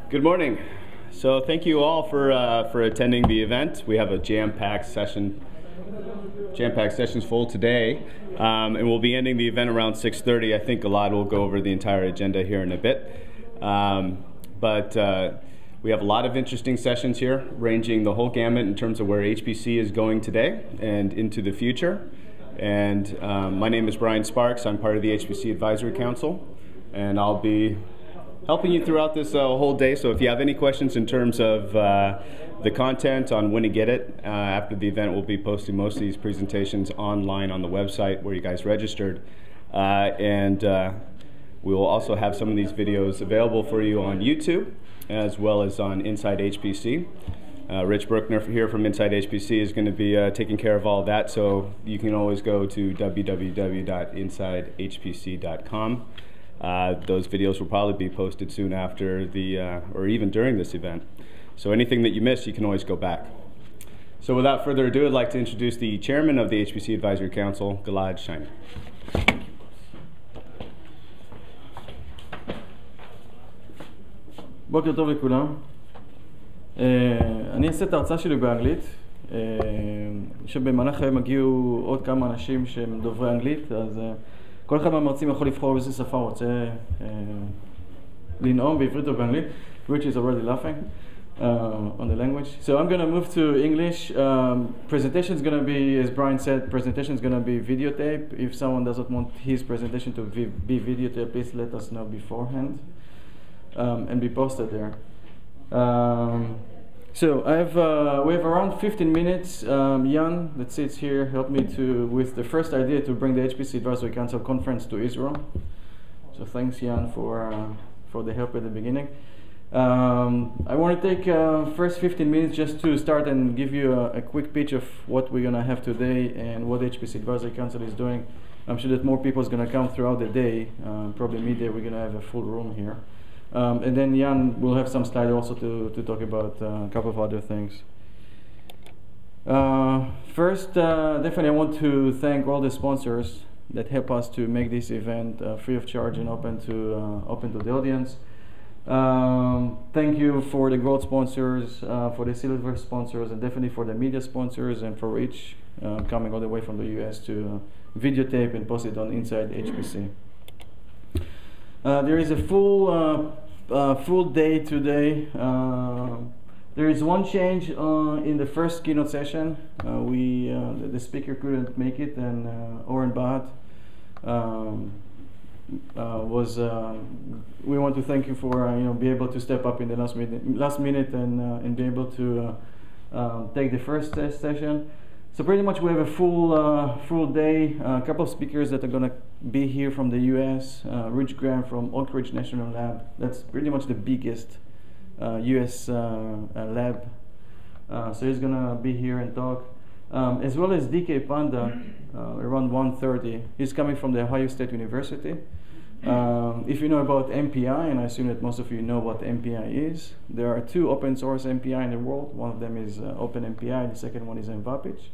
Good morning. So thank you all for attending the event. We have a jam-packed sessions full today, and we'll be ending the event around 6:30. I think Gilad will go over the entire agenda here in a bit. We have a lot of interesting sessions here, ranging the whole gamut in terms of where HPC is going today and into the future. And my name is Brian Sparks. I'm part of the HPC Advisory Council, and I'll be helping you throughout this whole day. So if you have any questions in terms of the content on when to get it, after the event we'll be posting most of these presentations online on the website where you guys registered. We will also have some of these videos available for you on YouTube, as well as on Inside HPC. Rich Bruckner here from Inside HPC is going to be taking care of all of that, so you can always go to www.insidehpc.com. Those videos will probably be posted soon after or even during this event. So anything that you missed, you can always go back. So without further ado, I'd like to introduce the chairman of the HPC Advisory Council, Gilad Shainer. בוקר טוב לכולם. אני אעשה את ההרצאה שלי באנגלית. שבמהלך היום הגיעו עוד כמה אנשים שהם דוברי אנגלית, אז כל אחד מהמרצים יכול לבחור באיזה שפה הוא רוצה לנאום, בעברית או באנגלית. Rich is already laughing on the language. So I'm going to move to English. Presentation is going to be, as Brian said, presentation is going to be videotape. If someone doesn't want his presentation to be videotape, please let us know beforehand. And be posted there. So we have around 15 minutes. Yan, that sits here, helped me with the first idea to bring the HPC Advisory Council conference to Israel. So thanks, Yan, for the help at the beginning. I want to take first 15 minutes just to start and give you a quick pitch of what we're going to have today and what HPC Advisory Council is doing. I'm sure that more people is going to come throughout the day. Probably midday we're going to have a full room here. And then Yan will have some slides also to talk about a couple of other things. First, definitely I want to thank all the sponsors that help us to make this event free of charge and open to the audience. Thank you for the gold sponsors, for the silver sponsors, and definitely for the media sponsors, and for Rich coming all the way from the US to videotape and post it on Inside HPC. There is a full day today. There is one change in the first keynote session. The speaker couldn't make it, and Oren Bahat we want to thank you for be able to step up in the last minute and be able to take the first session. So pretty much we have a full day. A couple of speakers that are going to be here from the US. Rich Graham from Oak Ridge National Lab. That's pretty much the biggest US lab. So he's going to be here and talk. As well as DK Panda, around 1:30. He's coming from the Ohio State University. If you know about MPI, and I assume that most of you know what MPI is, there are two open source MPI in the world. One of them is OpenMPI, the second one is Envapich.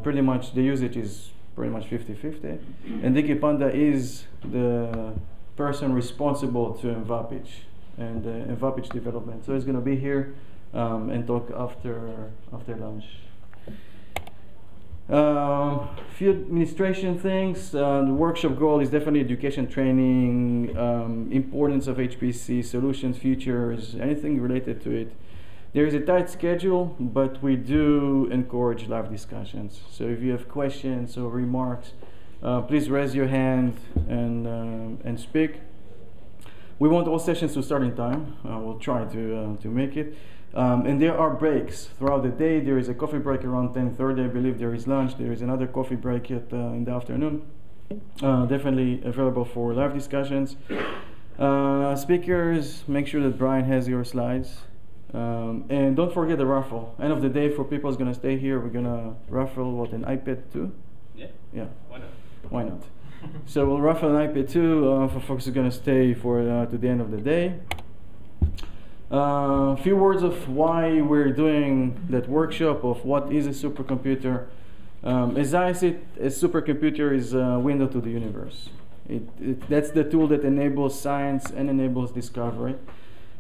Pretty much the usage is pretty much 50-50. And Diki Panda is the person responsible to Envapich and Envapich development. So he's going to be here and talk after lunch. Few administration things. The workshop goal is definitely education training, importance of HPC, solutions, futures, anything related to it. There is a tight schedule, but we do encourage live discussions. So if you have questions or remarks, please raise your hand and speak. We want all sessions to start in time. We'll try to make it. And there are breaks throughout the day. There is a coffee break around 10:30. I believe there is lunch. There is another coffee break in the afternoon. Definitely available for live discussions. Speakers, make sure that Brian has your slides. And don't forget the raffle. End of the day, for people who's going to stay here, we're going to raffle, an iPad 2? Yeah. Yeah. Why not? Why not? So we'll raffle an iPad 2 for folks who are going to stay to the end of the day. A few words of why we're doing that workshop, of what is a supercomputer. As I see it, a supercomputer is a window to the universe. That's the tool that enables science and enables discovery.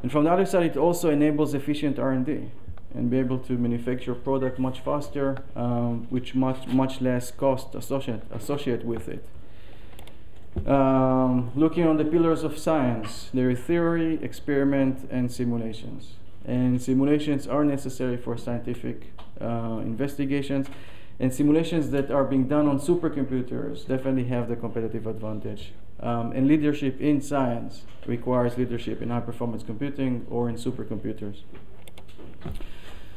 And from the other side, it also enables efficient R&D and be able to manufacture product much faster, with much less cost associated with it. Looking on the pillars of science, there is theory, experiment, and simulations. And simulations are necessary for scientific investigations. And simulations that are being done on supercomputers definitely have the competitive advantage. And leadership in science requires leadership in high-performance computing or in supercomputers.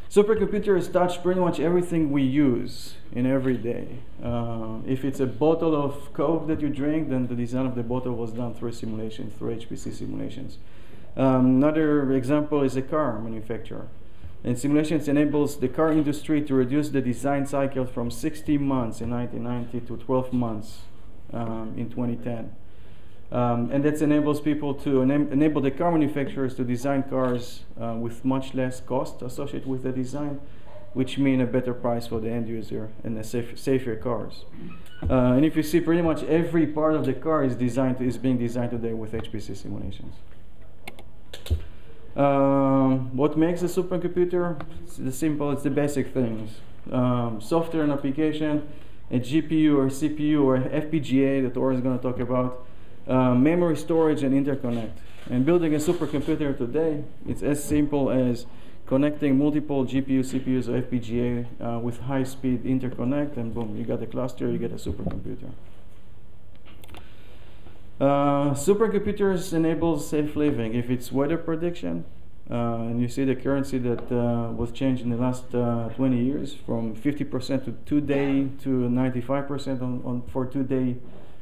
Supercomputers touch pretty much everything we use in every day. If it's a bottle of Coke that you drink, then the design of the bottle was done through simulations, through HPC simulations. Another example is a car manufacturer. And simulations enables the car industry to reduce the design cycle from 60 months in 1990 to 12 months in 2010. And that enables people to enable the car manufacturers to design cars with much less cost associated with the design, which mean a better price for the end user and safer cars. And if you see, pretty much every part of the car is being designed today with HPC simulations. What makes a supercomputer? It's the basic things. Software and application, a GPU or CPU or FPGA that Or is going to talk about, memory storage and interconnect. And building a supercomputer today, it's as simple as connecting multiple GPU, CPUs, or FPGA with high-speed interconnect, and boom, you got a cluster, you get a supercomputer. Supercomputers enable safe living. If it's weather prediction, and you see the currency that was changed in the last 20 years from 50% to 2-day to 95% for 2-day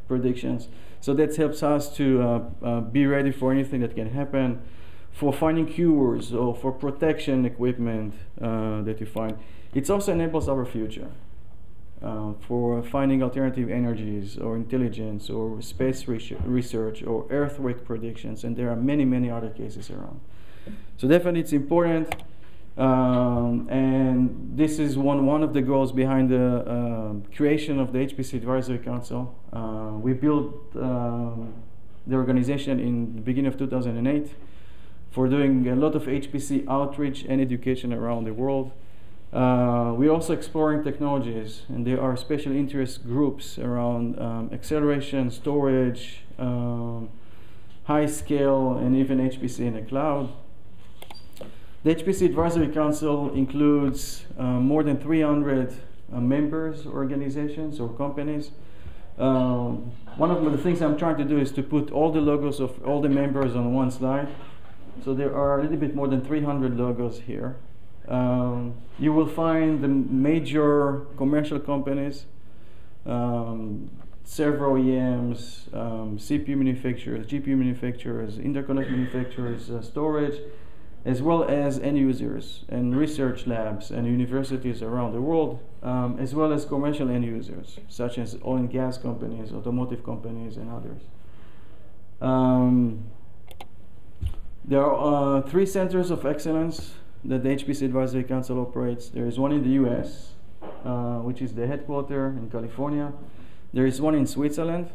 predictions. So that helps us to be ready for anything that can happen, for finding cures or for protection equipment that you find. It also enables our future. For finding alternative energies or intelligence or space research or earthquake predictions, and there are many, many other cases around. So definitely it's important, and this is one of the goals behind the creation of the HPC Advisory Council. We built the organization in the beginning of 2008 for doing a lot of HPC outreach and education around the world. We're also exploring technologies, and there are special interest groups around acceleration, storage, high scale, and even HPC in the cloud. The HPC Advisory Council includes more than 300 members, organizations, or companies. One of the things I'm trying to do is to put all the logos of all the members on one slide. So there are a little bit more than 300 logos here. You will find the major commercial companies, several OEMs, CPU manufacturers, GPU manufacturers, interconnect manufacturers, storage, as well as end users and research labs and universities around the world, as well as commercial end users, such as oil and gas companies, automotive companies, and others. There are 3 centers of excellence that the HPC Advisory Council operates. There is one in the US, which is the headquarters in California. There is one in Switzerland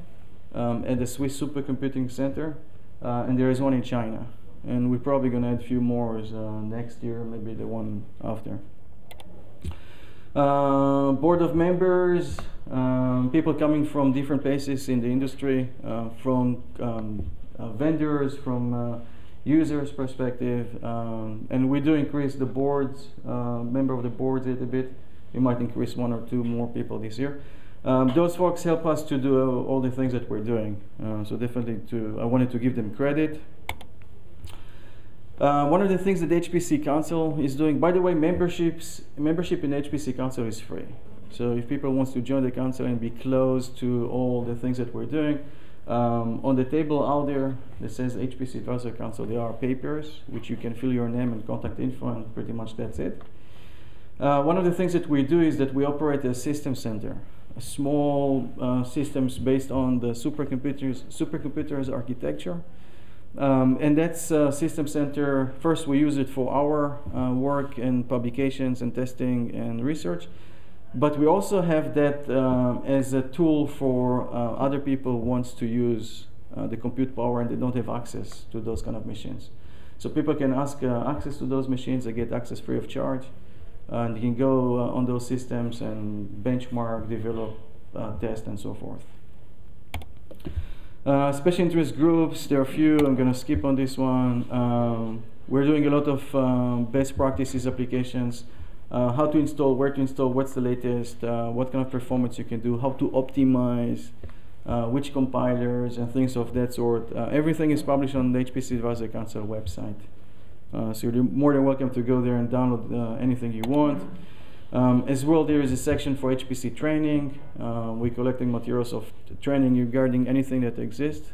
at the Swiss Supercomputing Center, and there is one in China. And we're probably going to add a few more next year, maybe the one after. Board of members, people coming from different places in the industry, from vendors, from users' perspective, and we do increase the boards, member of the boards a little bit. We might increase 1 or 2 more people this year. Those folks help us to do all the things that we're doing. So definitely I wanted to give them credit. One of the things that the HPC Council is doing, by the way, membership in the HPC Council is free. So if people want to join the council and be close to all the things that we're doing, on the table out there that says HPC Advisory Council, there are papers which you can fill your name and contact info, and pretty much that's it. One of the things that we do is that we operate a system center, a small systems based on the supercomputers architecture. And that's system center. First, we use it for our work and publications and testing and research. But we also have that as a tool for other people who wants to use the compute power and they don't have access to those kind of machines. So people can ask access to those machines. They get access free of charge. And you can go on those systems and benchmark, develop, test, and so forth. Special interest groups, there are a few. I'm going to skip on this one. We're doing a lot of best practices applications. How to install, where to install, what's the latest, what kind of performance you can do, how to optimize, which compilers, and things of that sort. Everything is published on the HPC Advisory Council website. So you're more than welcome to go there and download anything you want. As well, there is a section for HPC Training. We're collecting materials of training regarding anything that exists.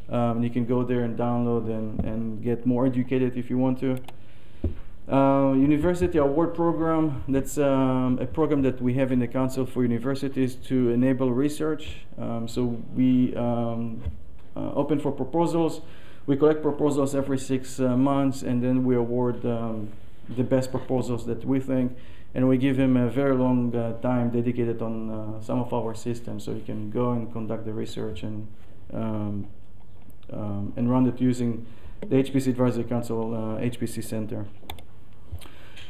You can go there and download and get more educated if you want to. University Award Program, that's a program that we have in the Council for Universities to enable research. So we open for proposals. We collect proposals every 6 months, and then we award the best proposals that we think, and we give him a very long time dedicated on some of our systems, so you can go and conduct the research and run it using the HPC Advisory Council HPC Center.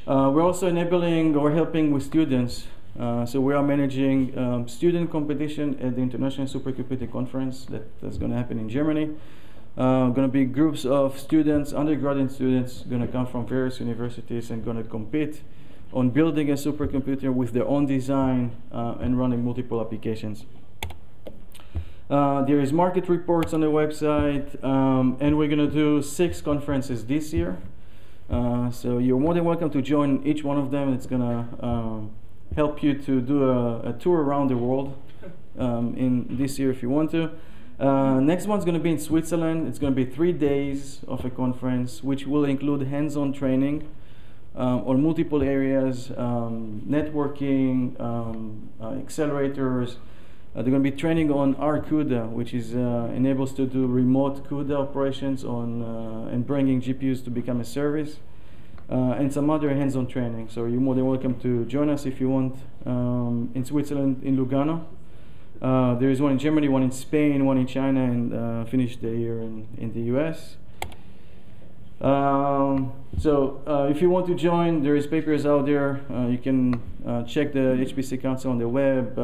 We're also enabling or helping with students. So we are managing student competition at the International Supercomputing Conference that's going to happen in Germany. Going to be groups of students, undergraduate students, going to come from various universities and going to compete on building a supercomputer with their own design and running multiple applications. There is market reports on the website, and we're going to do 6 conferences this year. So you're more than welcome to join each one of them. It's going to help you to do a tour around the world in this year if you want to. Next one's going to be in Switzerland. It's going to be 3 days of a conference, which will include hands-on training on multiple areas, networking, accelerators. They're going to be training on RCUDA, which is enables to do remote CUDA operations on and bringing GPUs to become a service, and some other hands-on training. So you're more than welcome to join us if you want. In Switzerland, in Lugano. There is one in Germany, one in Spain, one in China, and finish the year in the US. So if you want to join, there is papers out there. You can check the HPC Council on the web.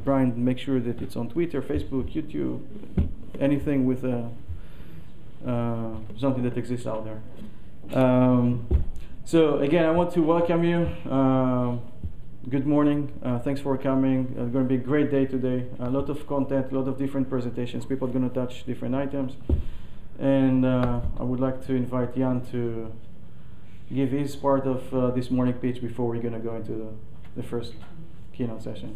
Brian, make sure that it's on Twitter, Facebook, YouTube, anything with something that exists out there. So again, I want to welcome you. Good morning. Thanks for coming. It's going to be a great day today. A lot of content, a lot of different presentations. People are going to touch different items. And I would like to invite Yan to give his part of this morning pitch before we're going to go into the first keynote session.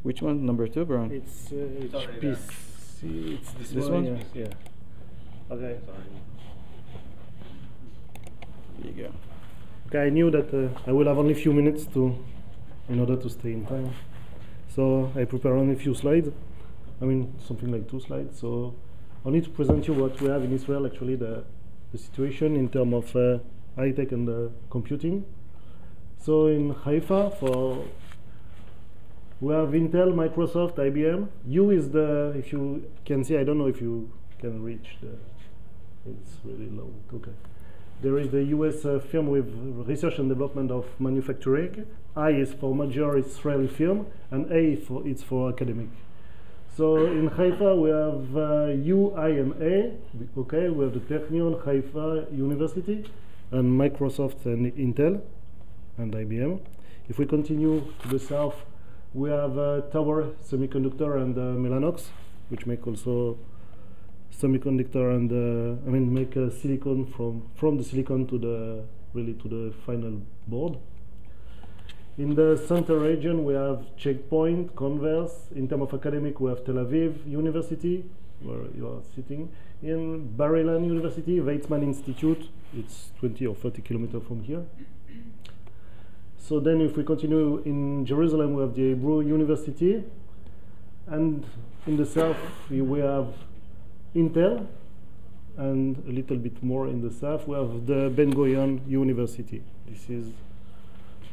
Which one? Number 2, Brian? It's HPC. It's this one? Yeah. Okay. There you go. Okay, I knew that I will have only a few minutes in order to stay in time. So I prepare only a few slides. I mean, something like 2 slides. So I need to present you what we have in Israel, actually, the situation in terms of high-tech and computing. So in Haifa, we have Intel, Microsoft, IBM. U is if you can see, I don't know if you can reach it's really low. Okay. There is the US firm with research and development of manufacturing. I is for major Israeli firm, and A it's for academic. So in Haifa we have U, I, and A. Okay, we have the Technion, Haifa University, and Microsoft and Intel, and IBM. If we continue to the south, we have Tower Semiconductor and Mellanox, which make also semiconductor and make silicon from the silicon to the final board. In the center region we have Checkpoint, Converse. In terms of academic we have Tel Aviv University, where you are sitting. In Bar Ilan University, Weizmann Institute, it's 20 or 30 kilometers from here. So then if we continue in Jerusalem we have the Hebrew University, and in the south we have Intel, and a little bit more in the south we have the Ben Gurion University. This is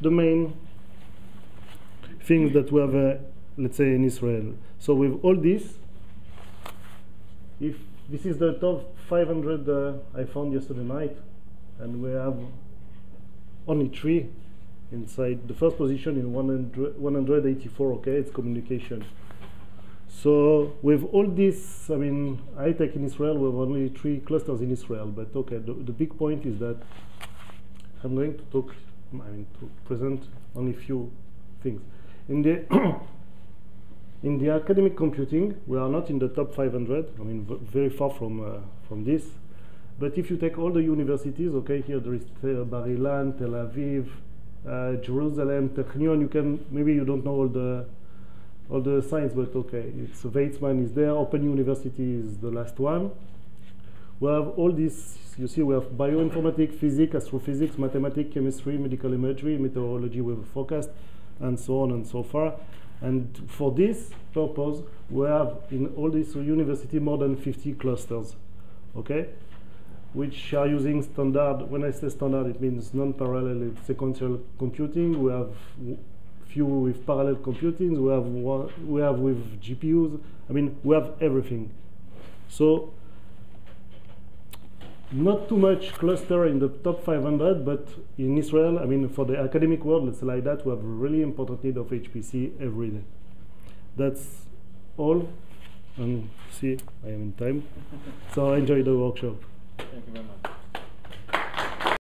the main things that we have let's say in Israel. So with all this, if this is the top 500 I found yesterday night, and we have only 3 inside the first position in 184. Okay, it's communication. So with all this, I mean, high-tech in Israel, we have only 3 clusters in Israel. But okay, the big point is that I'm going to talk, I mean, to present only few things. In the in the academic computing, we are not in the top 500. I mean, very far from this. But if you take all the universities, okay, here there is Bar Ilan, Tel Aviv, Jerusalem, Technion. You can, maybe you don't know all the science, but okay, it's Weizmann is there. Open University is the last one. We have all this. You see, we have bioinformatics, physics, astrophysics, mathematics, chemistry, medical imagery, meteorology with a forecast, and so on and so far. And for this purpose, we have in all these universities more than 50 clusters, okay, which are using standard. When I say standard, it means non-parallel sequential computing. We have few with parallel computing. We have with GPUs. I mean, we have everything. So not too much cluster in the top 500, but in Israel, I mean, for the academic world, let's say like that, we have a really important need of HPC every day. That's all. And see, I am in time. So enjoy the workshop. Thank you very much.